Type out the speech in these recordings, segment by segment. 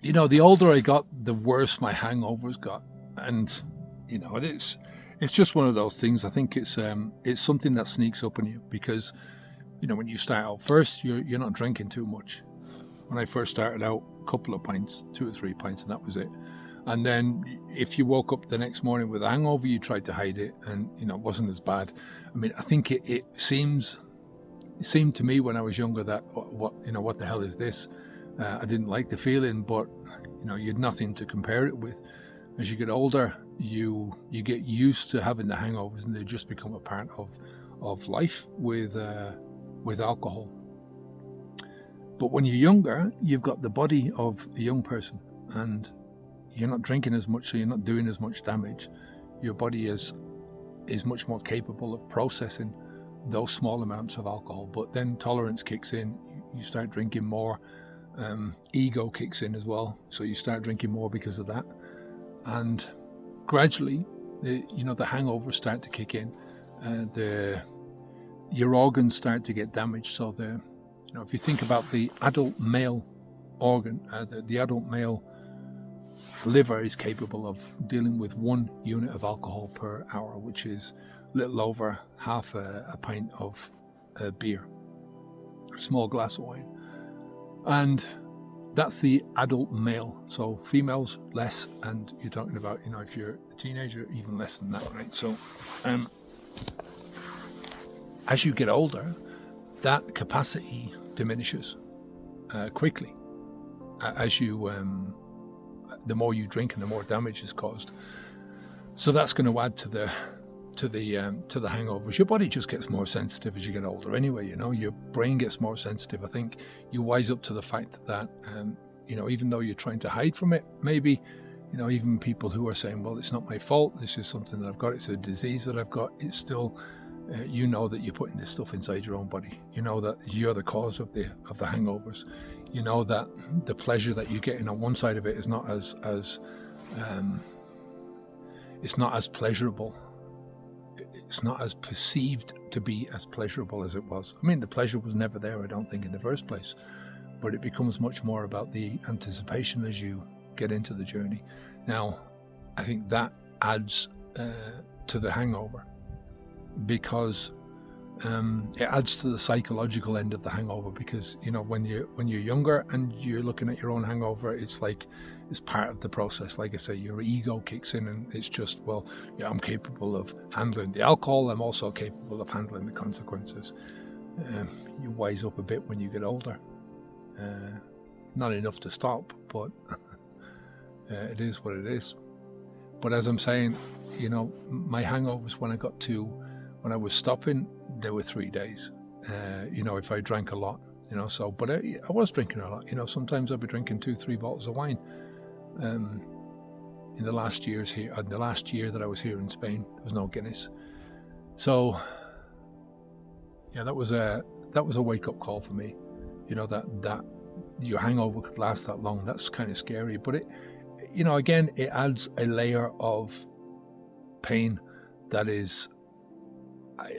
The older I got, the worse my hangovers got, and it's just one of those things. I think it's something that sneaks up on you because when you start out first, you're not drinking too much. When I first started out, a couple of pints, 2 or 3 pints, and that was it. And then if you woke up the next morning with a hangover, you tried to hide it, and it wasn't as bad. I mean, I think it seemed to me when I was younger that what the hell is this? I didn't like the feeling, but you had nothing to compare it with. As you get older, you get used to having the hangovers, and they just become a part of life with alcohol. But when you're younger, you've got the body of a young person, and you're not drinking as much, so you're not doing as much damage. Your body is much more capable of processing those small amounts of alcohol. But then tolerance kicks in. You start drinking more. Ego kicks in as well, so you start drinking more because of that. And gradually, the hangovers start to kick in. Your organs start to get damaged. So if you think about the adult male organ, the adult male liver is capable of dealing with 1 unit of alcohol per hour, which is a little over half a pint of beer, a small glass of wine. And that's the adult male. So females less, and you're talking about, if you're a teenager, even less than that, right? So as you get older, that capacity diminishes quickly. As you the more you drink and the more damage is caused. So that's going to add to the hangovers. Your body just gets more sensitive as you get older anyway. Your brain gets more sensitive. I think you wise up to the fact that even though you're trying to hide from it, maybe even people who are saying, well, it's not my fault, this is something that I've got, it's a disease that I've got, it's still that you're putting this stuff inside your own body. That you're the cause of the hangovers. That the pleasure that you're getting on one side of it is not as it's not as pleasurable. It's not as perceived to be as pleasurable as it was. I mean, the pleasure was never there, I don't think, in the first place. But it becomes much more about the anticipation as you get into the journey. Now, I think that adds to the hangover, because it adds to the psychological end of the hangover. Because when you're younger and you're looking at your own hangover, it's like it's part of the process. Like I say, your ego kicks in, and it's just, well, yeah, I'm capable of handling the alcohol, I'm also capable of handling the consequences. You wise up a bit when you get older. Not enough to stop, but it is what it is. But as I'm saying, my hangovers when I was stopping, they were 3 days. If I drank a lot, but I was drinking a lot. Sometimes I'd be drinking 2-3 bottles of wine. In the last year that I was here in Spain, there was no Guinness. So yeah, that was a wake up call for me. That your hangover could last that long. That's kind of scary, but it adds a layer of pain that it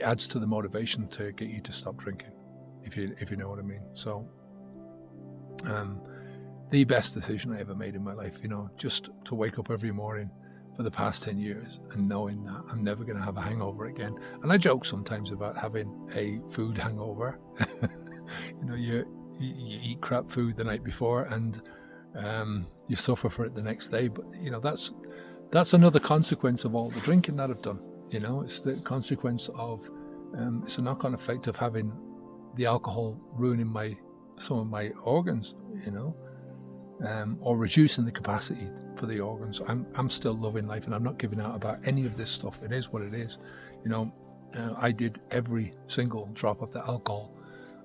adds to the motivation to get you to stop drinking, if you know what I mean. So the best decision I ever made in my life, just to wake up every morning for the past 10 years and knowing that I'm never going to have a hangover again. And I joke sometimes about having a food hangover. You eat crap food the night before, and you suffer for it the next day. But that's another consequence of all the drinking that I've done. It's the consequence of it's a knock-on effect of having the alcohol ruining some of my organs. Or reducing the capacity for the organs. I'm still loving life, and I'm not giving out about any of this stuff. It is what it is. I did every single drop of the alcohol.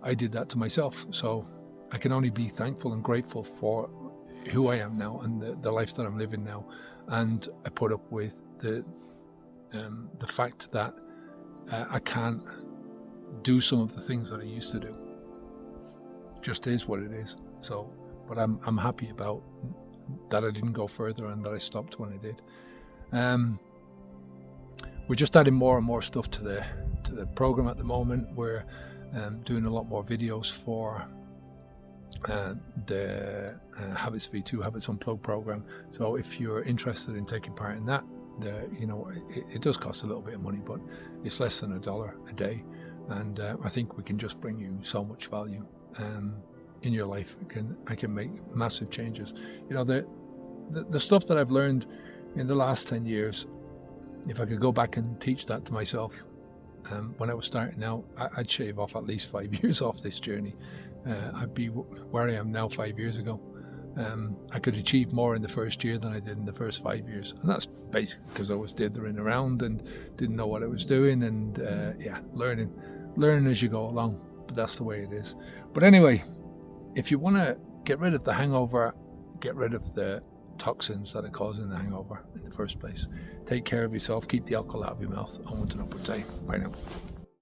I did that to myself. So I can only be thankful and grateful for who I am now and the life that I'm living now. And I put up with the fact that I can't do some of the things that I used to do. Just is what it is. So, but I'm happy about that I didn't go further and that I stopped when I did. We're just adding more and more stuff to the program at the moment. We're doing a lot more videos for the Habits V2 Habits Unplugged program. So if you're interested in taking part in that, it does cost a little bit of money, but it's less than $1 a day, and I think we can just bring you so much value in your life. I can make massive changes. The stuff that I've learned in the last 10 years, if I could go back and teach that to myself when I was starting out, I'd shave off at least 5 years off this journey. I'd be where I am now 5 years ago. I could achieve more in the first year than I did in the first 5 years. And that's basically because I was dithering around and didn't know what I was doing, and learning as you go along. But that's the way it is. But anyway, if you want to get rid of the hangover, get rid of the toxins that are causing the hangover in the first place, take care of yourself, keep the alcohol out of your mouth. Onwards and upwards. Bye now.